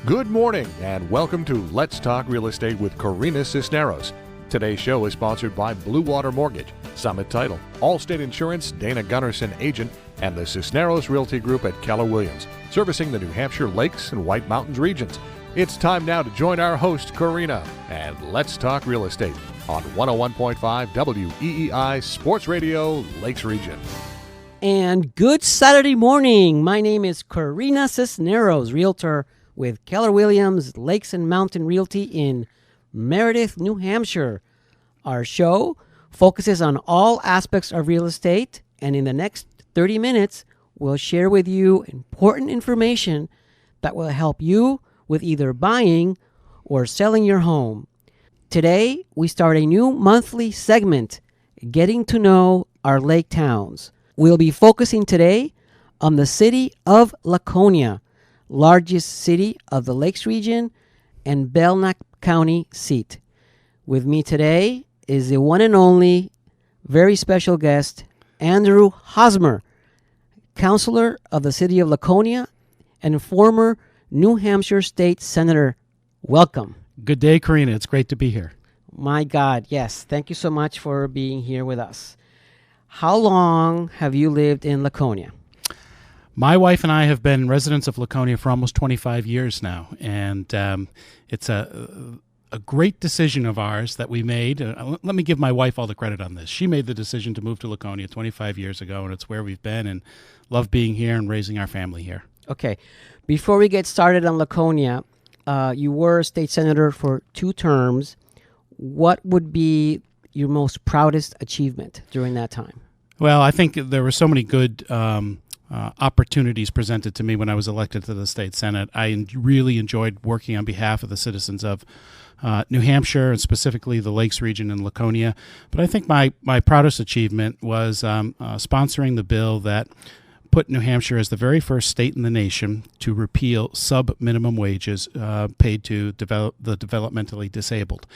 Good morning and welcome to Let's Talk Real Estate with Corina Cisneros. Today's show is sponsored by Blue Water Mortgage, Summit Title, Allstate Insurance, Dana Gunnarsson Agent, and the Cisneros Realty Group at Keller Williams, servicing the New Hampshire Lakes and White Mountains regions. It's time now to join our host, Corina, and Let's Talk Real Estate on 101.5 WEEI Sports Radio, Lakes Region. And good Saturday morning. My name is Corina Cisneros, Realtor with Keller Williams Lakes and Mountain Realty in Meredith, New Hampshire. Our show focuses on all aspects of real estate, and in the next 30 minutes, we'll share with you important information that will help you with either buying or selling your home. Today, we start a new monthly segment, Getting to Know Our Lake Towns. We'll be focusing today on the city of Laconia, largest city of the Lakes region and Belknap County seat. With me today is the one and only very special guest, Andrew Hosmer, Councilor of the city of Laconia and former New Hampshire State Senator. Welcome. Good day, Corina. It's great to be here. My God, yes. Thank you so much for being here with us. How long have you lived in Laconia? My wife and I have been residents of Laconia for almost 25 years now, and it's a great decision of ours that we made. Let me give my wife all the credit on this. She made the decision to move to Laconia 25 years ago, and it's where we've been and love being here and raising our family here. Okay. Before we get started on Laconia, you were a state senator for 2 terms. What would be your most proudest achievement during that time? Well, I think there were so many good opportunities presented to me when I was elected to the state senate. I really enjoyed working on behalf of the citizens of New Hampshire and specifically the Lakes region in Laconia. But I think my proudest achievement was sponsoring the bill that put New Hampshire as the very first state in the nation to repeal sub-minimum wages paid to the developmentally disabled.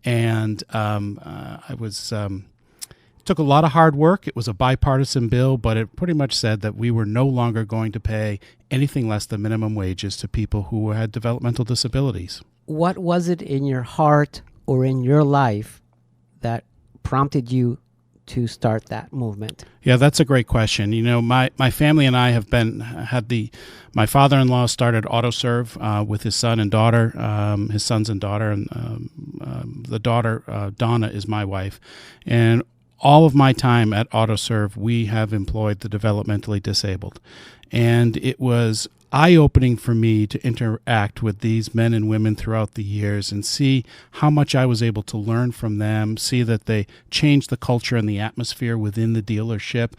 And I was... took a lot of hard work. It was a bipartisan bill, but it pretty much said that we were no longer going to pay anything less than minimum wages to people who had developmental disabilities. What was it in your heart or in your life that prompted you to start that movement? Yeah, that's a great question. You know, my family and I my father-in-law started AutoServe with his son and daughter, his sons and daughter, and the daughter, Donna, is my wife. And all of my time at AutoServe, we have employed the developmentally disabled. And it was eye-opening for me to interact with these men and women throughout the years and see how much I was able to learn from them, see that they changed the culture and the atmosphere within the dealership.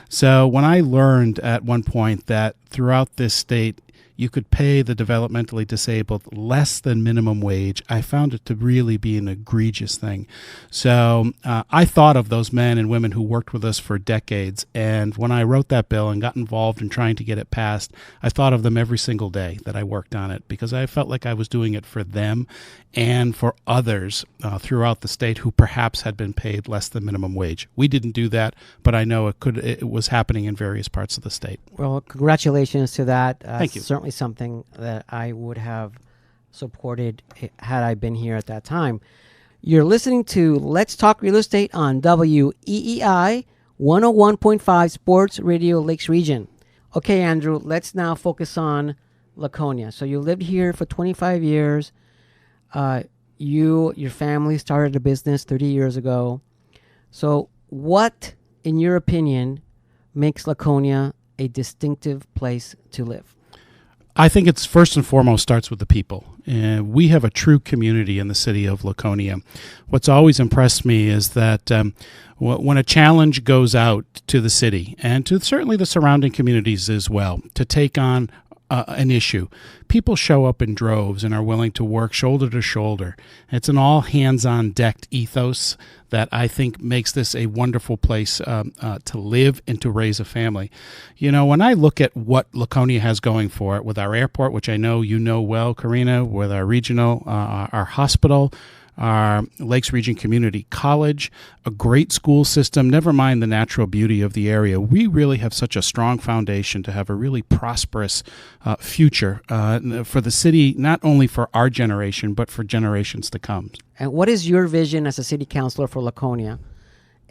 So when I learned at one point that throughout this state, you could pay the developmentally disabled less than minimum wage, I found it to really be an egregious thing. So I thought of those men and women who worked with us for decades, and when I wrote that bill and got involved in trying to get it passed, I thought of them every single day that I worked on it because I felt like I was doing it for them and for others throughout the state who perhaps had been paid less than minimum wage. We didn't do that, but I know it was happening in various parts of the state. Well, congratulations to that. Thank you. Certainly something that I would have supported had I been here at that time. You're listening to Let's Talk Real Estate on WEEI 101.5 Sports Radio Lakes Region. Okay, Andrew, let's now focus on Laconia. So you lived here for 25 years. Your family started a business 30 years ago. So what, in your opinion, makes Laconia a distinctive place to live? I think it's first and foremost starts with the people. We have a true community in the city of Laconia. What's always impressed me is that when a challenge goes out to the city and to certainly the surrounding communities as well to take on an issue, people show up in droves and are willing to work shoulder to shoulder. It's an all hands-on-deck ethos that I think makes this a wonderful place to live and to raise a family. You know, when I look at what Laconia has going for it with our airport, which I know you know well, Corina, with our regional, our hospital, our Lakes Region Community College, a great school system, never mind the natural beauty of the area. We really have such a strong foundation to have a really prosperous future for the city, not only for our generation, but for generations to come. And what is your vision as a city councilor for Laconia?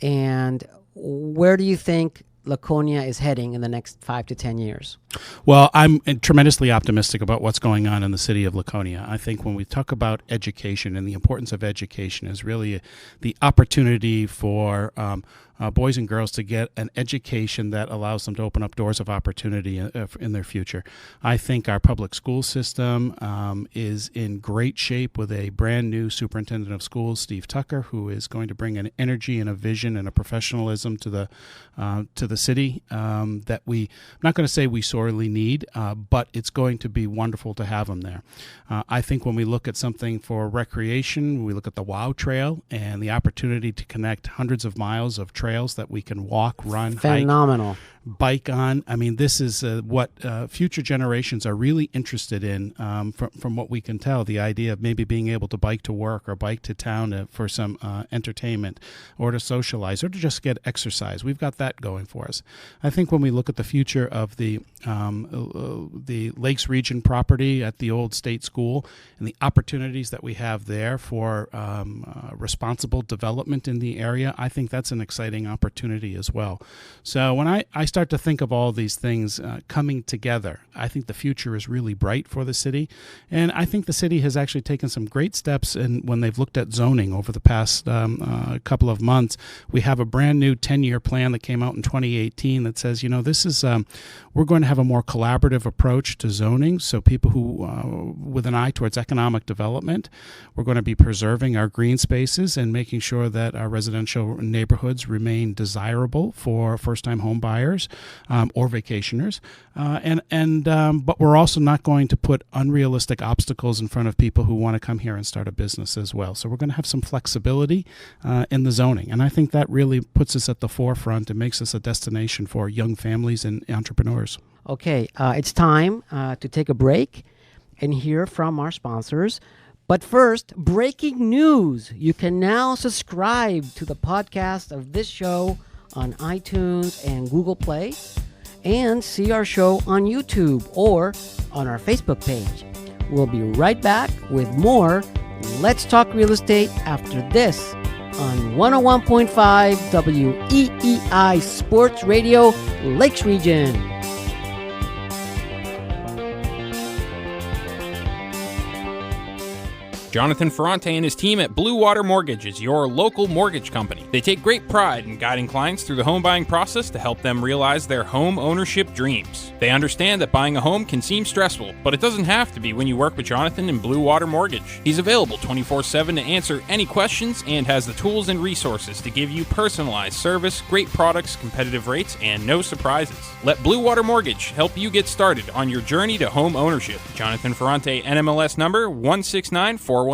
And where do you think Laconia is heading in the next 5 to 10 years? Well, I'm tremendously optimistic about what's going on in the city of Laconia. I think when we talk about education and the importance of education is really the opportunity for boys and girls to get an education that allows them to open up doors of opportunity in their future. I think our public school system is in great shape with a brand new superintendent of schools, Steve Tucker, who is going to bring an energy and a vision and a professionalism to the city that I'm not going to say we sorely need, but it's going to be wonderful to have them there. I think when we look at something for recreation, we look at the WOW Trail and the opportunity to connect hundreds of miles of trails that we can walk, run, Phenomenal. hike, bike on. I mean, this is what future generations are really interested in from what we can tell. The idea of maybe being able to bike to work or bike to town for some entertainment or to socialize or to just get exercise. We've got that going for us. I think when we look at the future of the Lakes Region property at the old state school and the opportunities that we have there for responsible development in the area, I think that's an exciting opportunity as well. So when I start to think of all these things coming together, I think the future is really bright for the city. And I think the city has actually taken some great steps when they've looked at zoning over the past couple of months. We have a brand new 10-year plan that came out in 2018 that says, this is, we're going to have a more collaborative approach to zoning. So people who, with an eye towards economic development, we're going to be preserving our green spaces and making sure that our residential neighborhoods remain desirable for first-time home buyers or vacationers. But we're also not going to put unrealistic obstacles in front of people who want to come here and start a business as well. So we're going to have some flexibility in the zoning. And I think that really puts us at the forefront and makes us a destination for young families and entrepreneurs. Okay, it's time to take a break and hear from our sponsors. But first, breaking news. You can now subscribe to the podcast of this show on iTunes and Google Play and see our show on YouTube or on our Facebook page. We'll be right back with more Let's Talk Real Estate after this on 101.5 WEEI Sports Radio, Lakes Region. Jonathan Ferrante and his team at Blue Water Mortgage is your local mortgage company. They take great pride in guiding clients through the home buying process to help them realize their home ownership dreams. They understand that buying a home can seem stressful, but it doesn't have to be when you work with Jonathan and Blue Water Mortgage. He's available 24/7 to answer any questions and has the tools and resources to give you personalized service, great products, competitive rates, and no surprises. Let Blue Water Mortgage help you get started on your journey to home ownership. Jonathan Ferrante, NMLS number 1694126.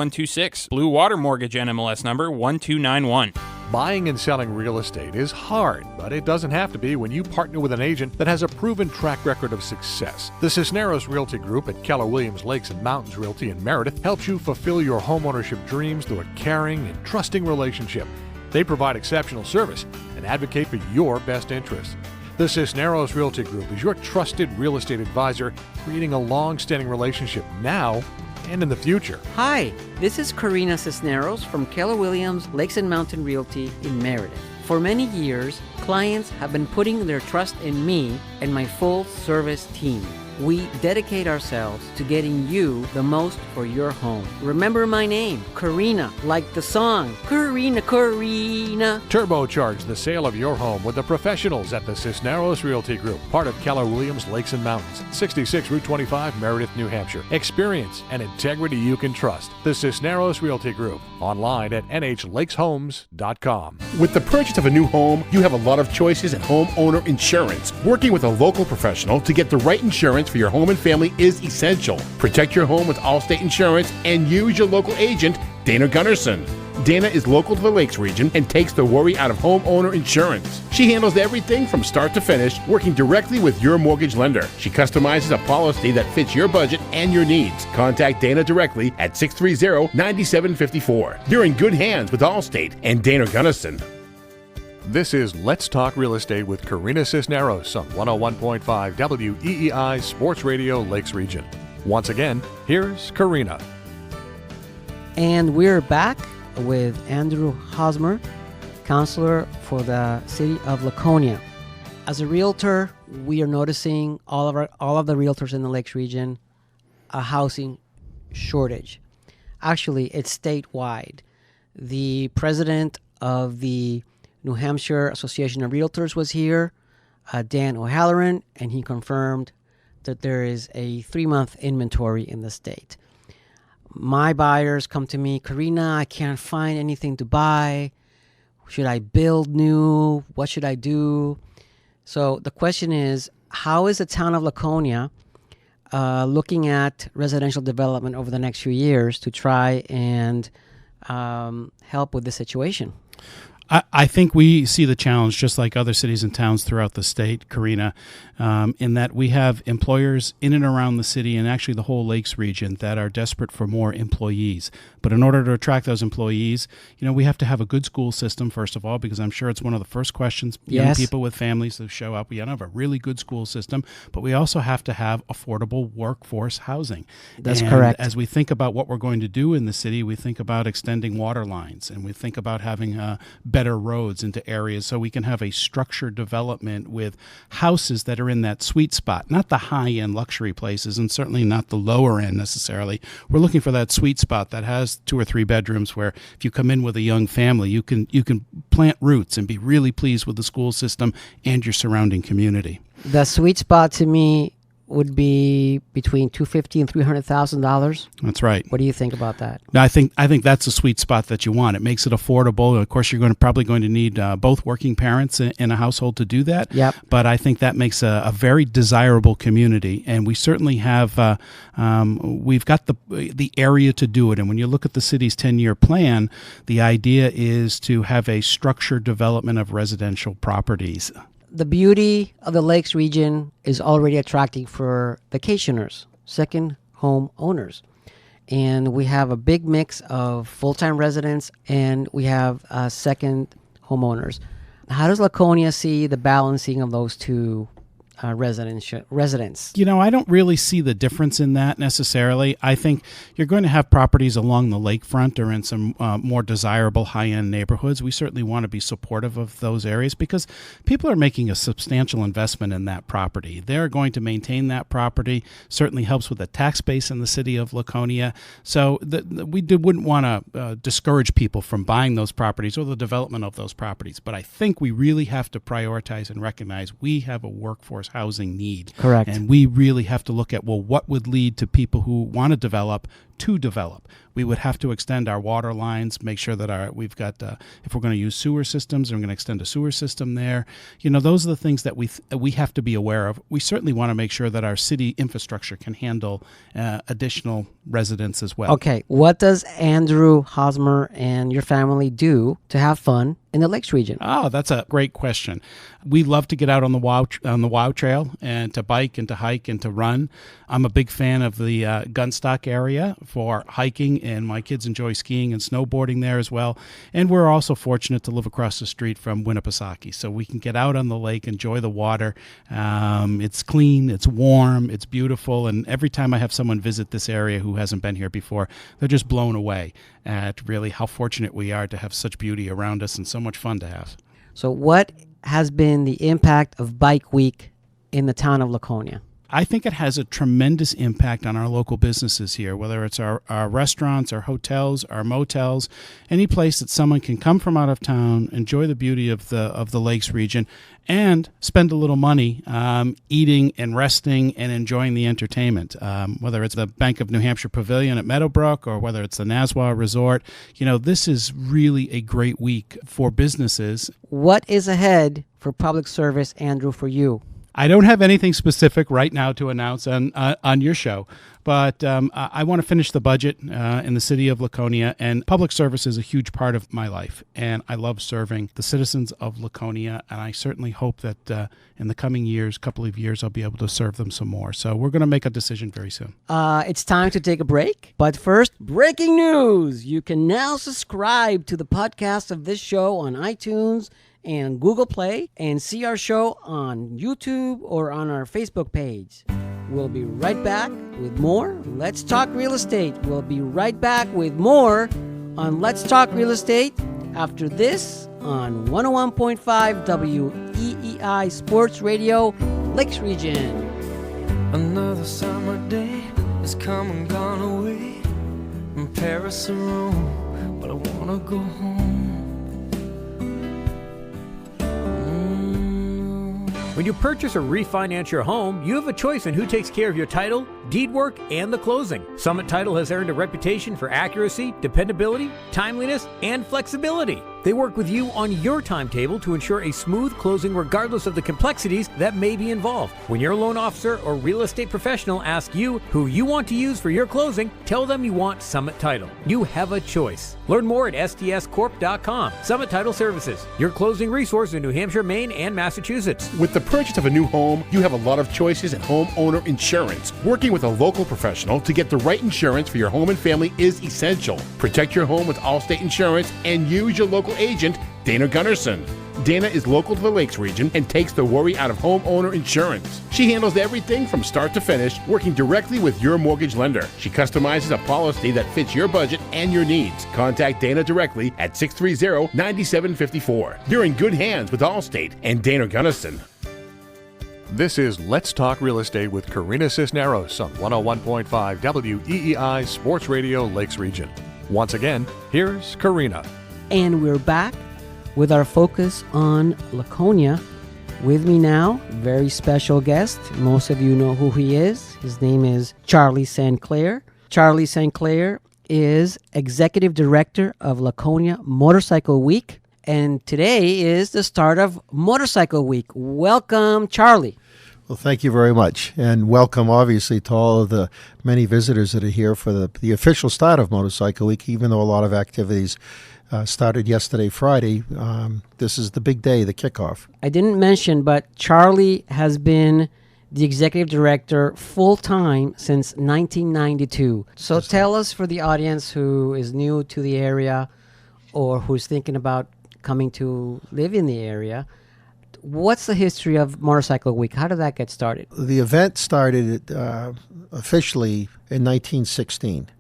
Blue Water Mortgage, NMLS number 1291. Buying and selling real estate is hard, but it doesn't have to be when you partner with an agent that has a proven track record of success. The Cisneros Realty Group at Keller Williams Lakes and Mountains Realty in Meredith helps you fulfill your homeownership dreams through a caring and trusting relationship. They provide exceptional service and advocate for your best interests. The Cisneros Realty Group is your trusted real estate advisor, creating a long-standing relationship now and in the future. Hi, this is Corina Cisneros from Keller Williams Lakes and Mountain Realty in Meredith. For many years, clients have been putting their trust in me and my full service team. We dedicate ourselves to getting you the most for your home. Remember my name, Corina, like the song, Corina, Corina. Turbocharge the sale of your home with the professionals at the Cisneros Realty Group, part of Keller Williams Lakes and Mountains, 66 Route 25, Meredith, New Hampshire. Experience and integrity you can trust. The Cisneros Realty Group, online at nhlakeshomes.com. With the purchase of a new home, you have a lot of choices in homeowner insurance. Working with a local professional to get the right insurance for your home and family is essential. Protect your home with Allstate Insurance and use your local agent, Dana Gunnarsson. Dana is local to the Lakes region and takes the worry out of homeowner insurance. She handles everything from start to finish, working directly with your mortgage lender. She customizes a policy that fits your budget and your needs. Contact Dana directly at 630-9754. You're in good hands with Allstate and Dana Gunnison. This is Let's Talk Real Estate with Corina Cisneros on 101.5 WEEI Sports Radio Lakes Region. Once again, here's Corina. And we're back with Andrew Hosmer, counselor for the city of Laconia. As a realtor, we are noticing all of the realtors in the Lakes region a housing shortage. Actually, it's statewide. The president of the New Hampshire Association of Realtors was here, Dan O'Halloran, and he confirmed that there is a 3-month inventory in the state. My buyers come to me, Corina, I can't find anything to buy. Should I build new? What should I do? So the question is, how is the town of Laconia looking at residential development over the next few years to try and help with the situation? I think we see the challenge just like other cities and towns throughout the state, Corina, in that we have employers in and around the city and actually the whole Lakes region that are desperate for more employees. But in order to attract those employees, we have to have a good school system, first of all, because I'm sure it's one of the first questions young people with families that show up. We don't have a really good school system, but we also have to have affordable workforce housing. That's correct. As we think about what we're going to do in the city, we think about extending water lines, and we think about having better roads into areas so we can have a structured development with houses that are in that sweet spot, not the high-end luxury places and certainly not the lower end necessarily. We're looking for that sweet spot that has 2 or 3 bedrooms where if you come in with a young family, you can plant roots and be really pleased with the school system and your surrounding community. The sweet spot to me would be between $250,000 and $300,000. That's right. What do you think about that? I think that's a sweet spot that you want. It makes it affordable. Of course, you're probably going to need both working parents in a household to do that. Yep. But I think that makes a very desirable community, and we certainly have. We've got the area to do it. And when you look at the city's 10-year plan, the idea is to have a structured development of residential properties. The beauty of the Lakes region is already attracting for vacationers, second home owners. And we have a big mix of full-time residents and we have second homeowners. How does Laconia see the balancing of those two residents? I don't really see the difference in that necessarily. I think you're going to have properties along the lakefront or in some more desirable high-end neighborhoods. We certainly want to be supportive of those areas because people are making a substantial investment in that property. They're going to maintain that property. Certainly helps with the tax base in the city of Laconia. So we wouldn't want to discourage people from buying those properties or the development of those properties. But I think we really have to prioritize and recognize we have a workforce housing need. Correct. And we really have to look at, what would lead to people who want to develop. We would have to extend our water lines, make sure that we've got, if we're going to use sewer systems, we're going to extend a sewer system there. Those are the things that we have to be aware of. We certainly want to make sure that our city infrastructure can handle additional residents as well. Okay, what does Andrew Hosmer and your family do to have fun in the Lakes region? Oh, that's a great question. We love to get out on the WOW Trail and to bike and to hike and to run. I'm a big fan of the Gunstock area for hiking, and my kids enjoy skiing and snowboarding there as well. And we're also fortunate to live across the street from Winnipesaukee, so we can get out on the lake, enjoy the water. It's clean, it's warm, it's beautiful, and every time I have someone visit this area who hasn't been here before, they're just blown away at really how fortunate we are to have such beauty around us and so much fun to have. So what has been the impact of Bike Week in the town of Laconia? I think it has a tremendous impact on our local businesses here, whether it's our restaurants, our hotels, our motels, any place that someone can come from out of town, enjoy the beauty of the Lakes region, and spend a little money eating and resting and enjoying the entertainment, whether it's the Bank of New Hampshire Pavilion at Meadowbrook or whether it's the Nassau Resort. This is really a great week for businesses. What is ahead for public service, Andrew, for you? I don't have anything specific right now to announce on your show, but I want to finish the budget in the city of Laconia, and public service is a huge part of my life, and I love serving the citizens of Laconia, and I certainly hope that in the coming couple of years, I'll be able to serve them some more. So we're going to make a decision very soon. It's time to take a break, but first, breaking news! You can now subscribe to the podcast of this show on iTunes and Google Play, and see our show on YouTube or on our Facebook page. We'll be right back with more Let's Talk Real Estate. We'll be right back with more on Let's Talk Real Estate after this on 101.5 WEEI Sports Radio, Lakes Region. Another summer day has come and gone away from Paris or Rome, but I wanna go home. When you purchase or refinance your home, you have a choice in who takes care of your title, deed work, and the closing. Summit Title has earned a reputation for accuracy, dependability, timeliness, and flexibility. They work with you on your timetable to ensure a smooth closing regardless of the complexities that may be involved. When your loan officer or real estate professional asks you who you want to use for your closing, tell them you want Summit Title. You have a choice. Learn more at stscorp.com. Summit Title Services, your closing resource in New Hampshire, Maine, and Massachusetts. With the purchase of a new home, you have a lot of choices in homeowner insurance. Working with a local professional to get the right insurance for your home and family is essential. Protect your home with Allstate Insurance and use your local agent, Dana Gunnarsson. Dana is local to the Lakes region and takes the worry out of homeowner insurance. She handles everything from start to finish, working directly with your mortgage lender. She customizes a policy that fits your budget and your needs. Contact Dana directly at 630-9754. You're in good hands with Allstate and Dana Gunnarsson. This is Let's Talk Real Estate with Corina Cisneros on 101.5 WEEI Sports Radio Lakes Region. Once again, here's Corina. And we're back with our focus on Laconia. With me now, very special guest. Most of you know who he is. His name is Charlie St. Clair. Charlie St. Clair is Executive Director of Laconia Motorcycle Week. And today is the start of Motorcycle Week. Welcome, Charlie. Well, thank you very much. And welcome, obviously, to all of the many visitors that are here for the official start of Motorcycle Week, even though a lot of activities started yesterday, Friday. This is the big day, the kickoff. I didn't mention, but Charlie has been the executive director full-time since 1992. So tell us, for the audience who is new to the area or who's thinking about coming to live in the area, what's the history of Motorcycle Week? How did that get started? The event started officially in 1916.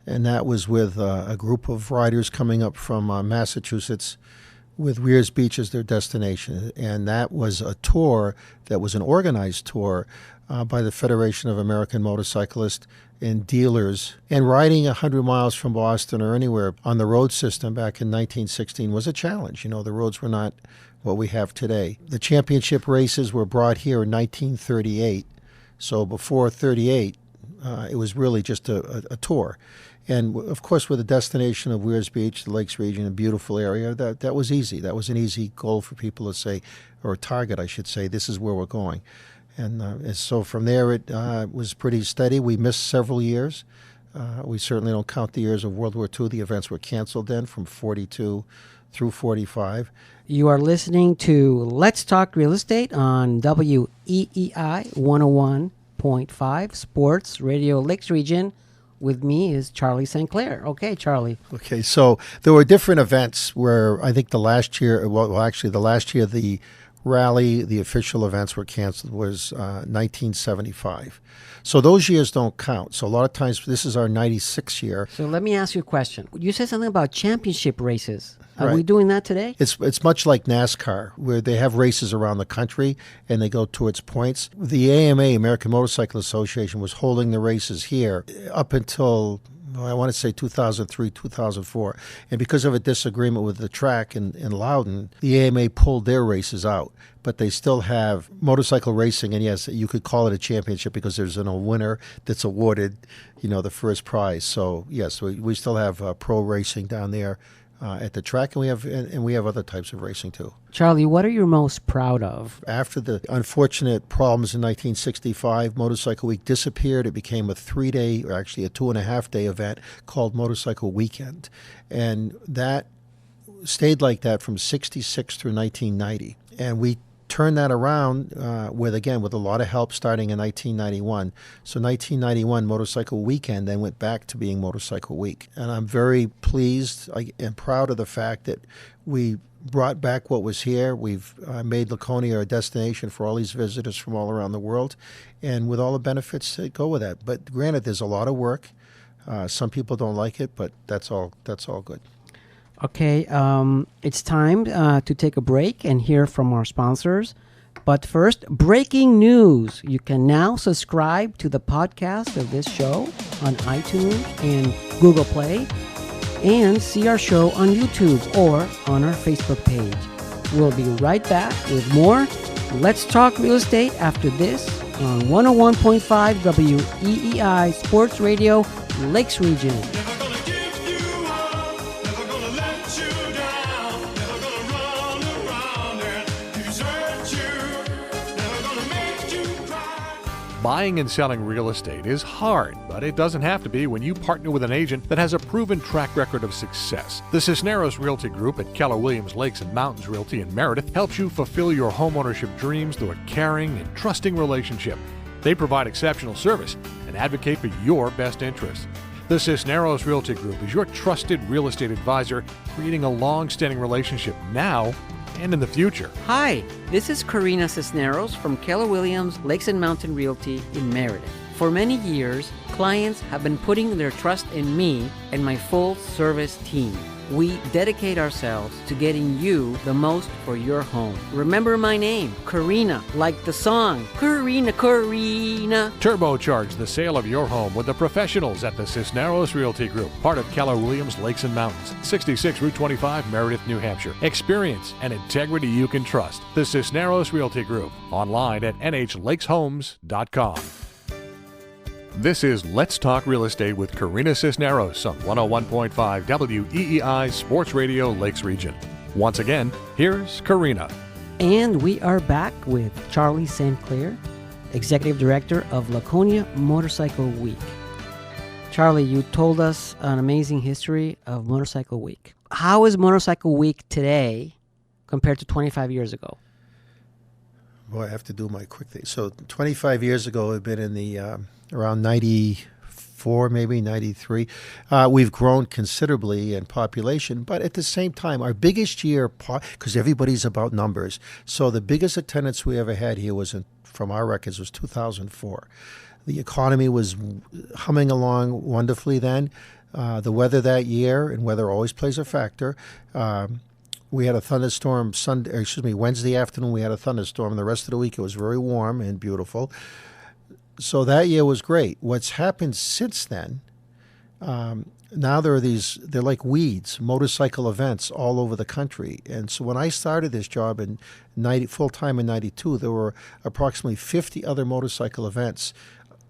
And that was with a group of riders coming up from Massachusetts with Weirs Beach as their destination. And that was a tour that was an organized tour by the Federation of American Motorcyclists and Dealers. And riding 100 miles from Boston or anywhere on the road system back in 1916 was a challenge. You know, the roads were not what we have today. The championship races were brought here in 1938. So before 38, it was really just a tour. And, of course, with the destination of Weirs Beach, the Lakes region, a beautiful area, that was easy. That was an easy goal for people to say, or a target, I should say, this is where we're going. And so from there, it was pretty steady. We missed several years. We certainly don't count the years of World War II. The events were canceled then from 42 through 45. You are listening to Let's Talk Real Estate on WEEI 101.5 Sports Radio Lakes Region. With me is Charlie St. Clair. Okay, Charlie. Okay, so there were different events where I think the last year the rally, the official events were canceled was 1975. So those years don't count. So a lot of times, this is our 96th year. So let me ask you a question. You said something about championship races. Are Right. we doing that today? It's much like NASCAR, where they have races around the country and they go towards points. The AMA, American Motorcycle Association, was holding the races here up until, I want to say 2003, 2004. And because of a disagreement with the track in Loudon, the AMA pulled their races out. But they still have motorcycle racing, and yes, you could call it a championship because there's a winner that's awarded, the first prize. So yes, we still have pro racing down there. at the track, and we have other types of racing too. Charlie, what are you most proud of? After the unfortunate problems in 1965, Motorcycle Week disappeared. It became a 3-day, or actually a 2.5-day event called Motorcycle Weekend, and that stayed like that from 66 through 1990. And we turned that around with a lot of help starting in 1991. So 1991 Motorcycle Weekend then went back to being Motorcycle Week. And I'm very pleased and proud of the fact that we brought back what was here. We've made Laconia a destination for all these visitors from all around the world, and with all the benefits that go with that. But granted, there's a lot of work. Some people don't like it, but that's all good. Okay, it's time to take a break and hear from our sponsors. But first, breaking news. You can now subscribe to the podcast of this show on iTunes and Google Play, and see our show on YouTube or on our Facebook page. We'll be right back with more Let's Talk Real Estate after this on 101.5 WEEI Sports Radio, Lakes Region. Buying and selling real estate is hard, but it doesn't have to be when you partner with an agent that has a proven track record of success. The Cisneros Realty Group at Keller Williams Lakes and Mountains Realty in Meredith helps you fulfill your homeownership dreams through a caring and trusting relationship. They provide exceptional service and advocate for your best interests. The Cisneros Realty Group is your trusted real estate advisor, creating a long-standing relationship now and in the future. Hi, this is Corina Cisneros from Keller Williams Lakes and Mountain Realty in Meredith. For many years, clients have been putting their trust in me and my full service team. We dedicate ourselves to getting you the most for your home. Remember my name, Corina, like the song, Corina, Corina. Turbocharge the sale of your home with the professionals at the Cisneros Realty Group, part of Keller Williams Lakes and Mountains, 66 Route 25, Meredith, New Hampshire. Experience and integrity you can trust. The Cisneros Realty Group, online at nhlakeshomes.com. This is Let's Talk Real Estate with Corina Cisneros on 101.5 WEEI Sports Radio Lakes Region. Once again, here's Corina. And we are back with Charlie St. Clair, Executive Director of Laconia Motorcycle Week. Charlie, you told us an amazing history of Motorcycle Week. How is Motorcycle Week today compared to 25 years ago? Boy, I have to do my quick thing. So 25 years ago, I've been in the around 94, maybe 93. We've grown considerably in population, but at the same time, our biggest year, because everybody's about numbers, so the biggest attendance we ever had here was, from our records, was 2004. The economy was humming along wonderfully then. The weather that year, and weather always plays a factor. We had a thunderstorm Wednesday afternoon. We had a thunderstorm, and the rest of the week it was very warm and beautiful. So that year was great. What's happened since then, now they're like weeds, motorcycle events all over the country. And so when I started this job full-time in 92, there were approximately 50 other motorcycle events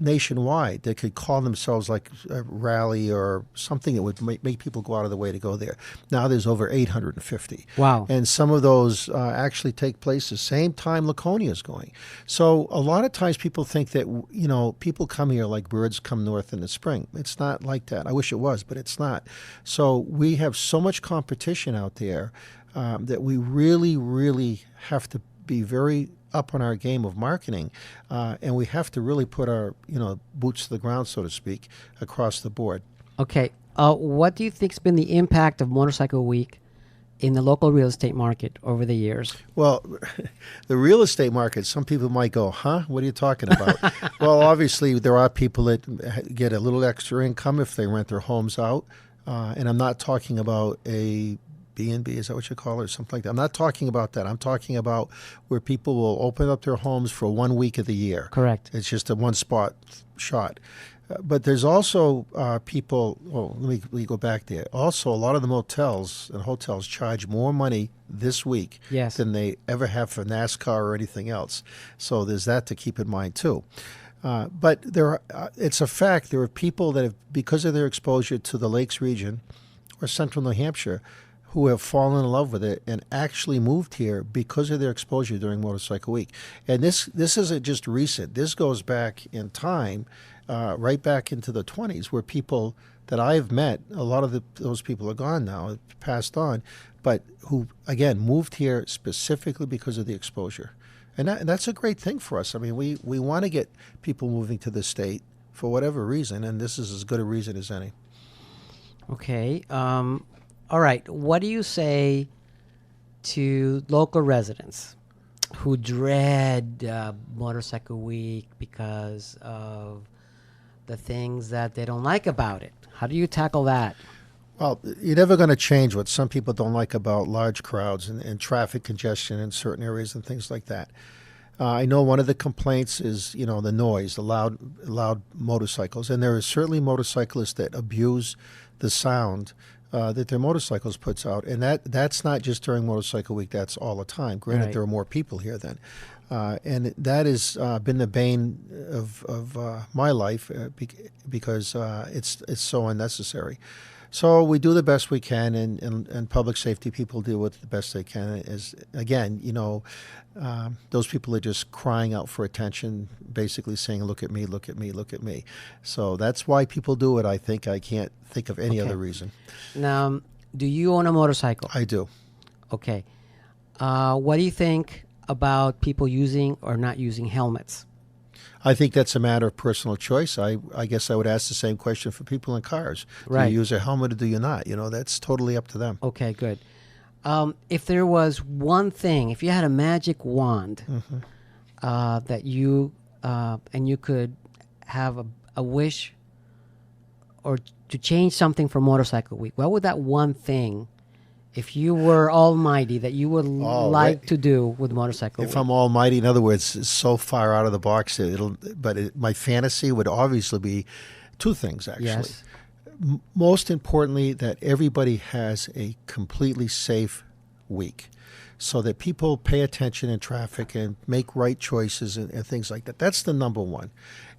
nationwide that could call themselves like a rally or something that would make people go out of the way to go there. Now there's over 850. Wow. And some of those actually take place the same time Laconia is going. So a lot of times people think that, people come here like birds come north in the spring. It's not like that. I wish it was, but it's not. So we have so much competition out there that we really, really have to be very up on our game of marketing, and we have to really put our boots to the ground, so to speak, across the board. Okay, what do you think's been the impact of Motorcycle Week in the local real estate market over the years? Well, the real estate market, some people might go, what are you talking about? Well, obviously there are people that get a little extra income if they rent their homes out, and I'm not talking about a B&B, is that what you call it, or something like that? I'm not talking about that. I'm talking about where people will open up their homes for 1 week of the year. Correct. It's just a one-spot shot. But there's also people, let me go back there. Also, a lot of the motels and hotels charge more money this week than they ever have for NASCAR or anything else. So there's that to keep in mind, too. But it's a fact. There are people that have, because of their exposure to the Lakes region or central New Hampshire, who have fallen in love with it and actually moved here because of their exposure during Motorcycle Week. And this isn't just recent. This goes back in time, right back into the 20s, where people that I've met, a lot of those people are gone now, passed on, but who, again, moved here specifically because of the exposure. And that's a great thing for us. I mean, we want to get people moving to the state for whatever reason, and this is as good a reason as any. Okay. All right. What do you say to local residents who dread Motorcycle Week because of the things that they don't like about it? How do you tackle that? Well, you're never going to change what some people don't like about large crowds and traffic congestion in certain areas and things like that. I know one of the complaints is, the noise, the loud motorcycles, and there are certainly motorcyclists that abuse the sound that their motorcycles puts out, and that's not just during Motorcycle Week. That's all the time. Granted, there are more people here then, and that has been the bane of my life because it's so unnecessary. So we do the best we can, and public safety people do what the best they can. Is again, those people are just crying out for attention, basically saying, "Look at me, look at me, look at me." So that's why people do it. I think I can't think of any other reason. Now, do you own a motorcycle? I do. Okay. What do you think about people using or not using helmets? I think that's a matter of personal choice. I guess I would ask the same question for people in cars. Right. Do you use a helmet or do you not? That's totally up to them. Okay, good. If there was one thing, if you had a magic wand that you and you could have a wish or to change something for Motorcycle Week, what would that one thing, if you were almighty, that you would like to do with Motorcycle Week? If I'm almighty, in other words, it's so far out of the box, my fantasy would obviously be two things, actually. Yes. Most importantly, that everybody has a completely safe week so that people pay attention in traffic and make right choices and things like that. That's the number one.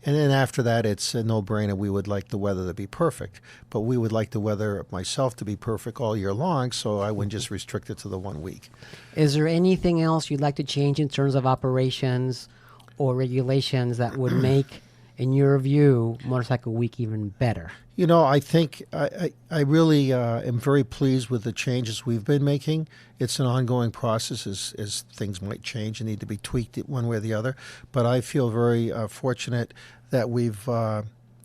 And then after that, it's a no-brainer. We would like the weather to be perfect, but we would like the weather myself to be perfect all year long, so I wouldn't just restrict it to the 1 week. Is there anything else you'd like to change in terms of operations or regulations that would make, in your view, Motorcycle Week even better? I think I really am very pleased with the changes we've been making. It's an ongoing process as things might change and need to be tweaked one way or the other. But I feel very fortunate that we've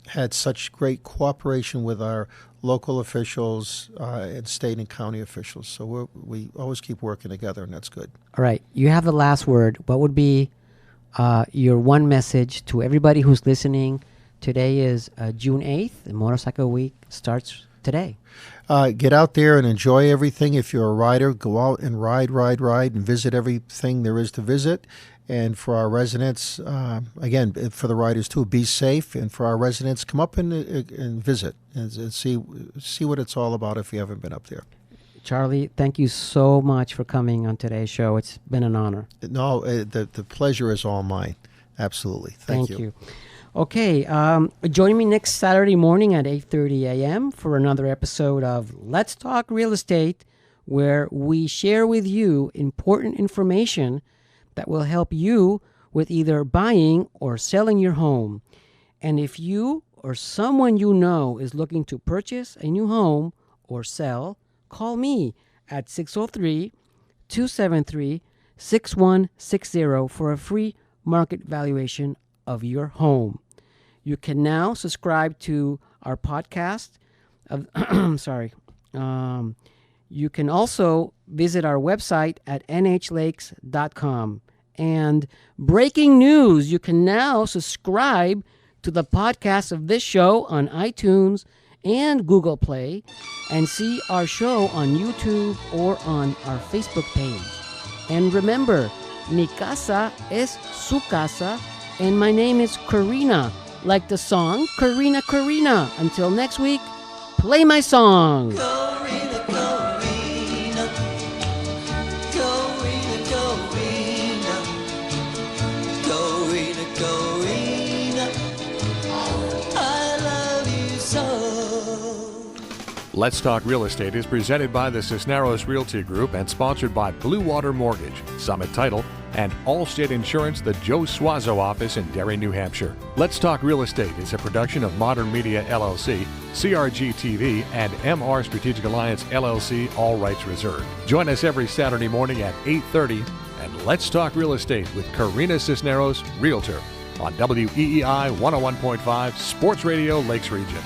had such great cooperation with our local officials and state and county officials. So we always keep working together, and that's good. All right. You have the last word. What would be your one message to everybody who's listening? Today is June 8th, and Motorcycle Week starts today. Get out there and enjoy everything. If you're a rider, go out and ride, and visit everything there is to visit. And for our residents, again, for the riders too, be safe. And for our residents, come up and visit and see what it's all about if you haven't been up there. Charlie, thank you so much for coming on today's show. It's been an honor. No, the pleasure is all mine. Absolutely. Thank you. Okay, join me next Saturday morning at 8:30 a.m. for another episode of Let's Talk Real Estate, where we share with you important information that will help you with either buying or selling your home. And if you or someone you know is looking to purchase a new home or sell, call me at 603-273-6160 for a free market valuation of your home. You can now subscribe to our podcast. You can also visit our website at nhlakes.com. And breaking news, you can now subscribe to the podcast of this show on iTunes and Google Play and see our show on YouTube or on our Facebook page. And remember, mi casa es su casa, and my name is Corina, like the song Corina, Corina. Until next week, play my song. Corina, Corina, Corina, Corina, Corina, Corina, I love you so. Let's Talk Real Estate is presented by the Cisneros Realty Group and sponsored by Blue Water Mortgage, Summit Title, and Allstate Insurance, the Joe Suazo office in Derry, New Hampshire. Let's Talk Real Estate is a production of Modern Media LLC, CRG TV, and MR Strategic Alliance LLC, all rights reserved. Join us every Saturday morning at 8:30 and Let's Talk Real Estate with Corina Cisneros, Realtor, on WEEI 101.5 Sports Radio Lakes Region.